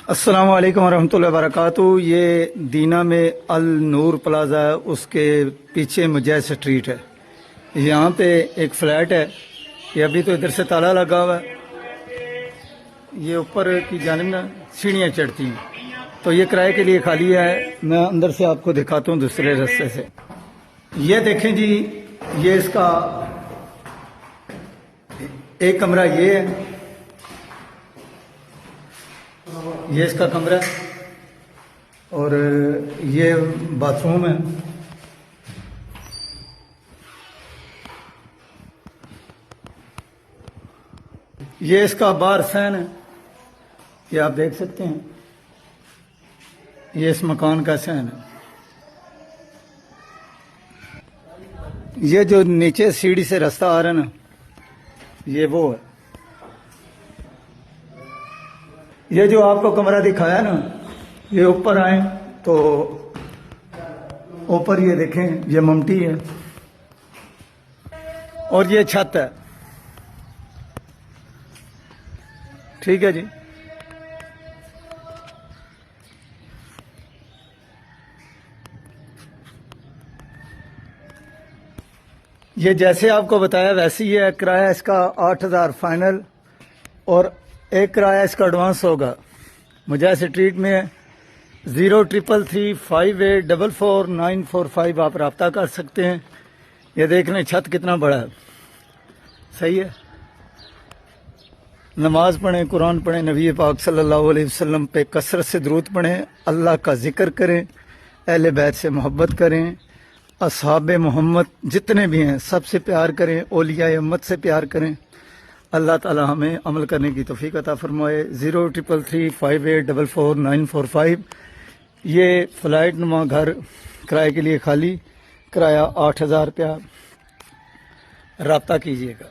अस्सलाम वालेकुम रहमतुल्लाहि वबरकातुहू। ये दीना में अल नूर प्लाजा है, उसके पीछे मुजैद स्ट्रीट है। यहाँ पे एक फ्लैट है, ये अभी तो इधर से ताला लगा हुआ है। ये ऊपर की जानिब ना सीढ़ियाँ चढ़ती हैं, तो ये किराए के लिए खाली है। मैं अंदर से आपको दिखाता हूँ दूसरे रास्ते से। ये देखें जी, ये इसका एक कमरा ये है, ये इसका कमरा है और ये बाथरूम है। ये इसका बार सैन है, ये आप देख सकते हैं। ये इस मकान का सैन है। ये जो नीचे सीढ़ी से रास्ता आ रहा है ना, ये वो है। ये जो आपको कमरा दिखाया ना, ये ऊपर आए तो ऊपर ये देखें, ये ममटी है और ये छत है। ठीक है जी। ये जैसे आपको बताया वैसे ही है। किराया इसका 8,000 फाइनल और एक किराया इसका एडवांस होगा। मुजैद स्ट्रीट में है। 033358444945 आप रब्ता कर सकते हैं। ये देख लें छत कितना बड़ा है। सही है। नमाज पढ़ें, कुरान पढ़ें, नबी पाक सल्लल्लाहु अलैहि वसल्लम पे कसरत से दुरूद पढ़ें, अल्लाह का जिक्र करें, अहले बैत से मोहब्बत करें, असहाब मोहम्मद जितने भी हैं सबसे प्यार करें, औलिया उम्मत से प्यार करें। अल्लाह ताला हमें अमल करने की तौफीक अता फरमाए। 033358444945 ये फ्लैट नुमा घर किराए के लिए खाली, किराया 8,000 रुपया। रब्ता कीजिएगा।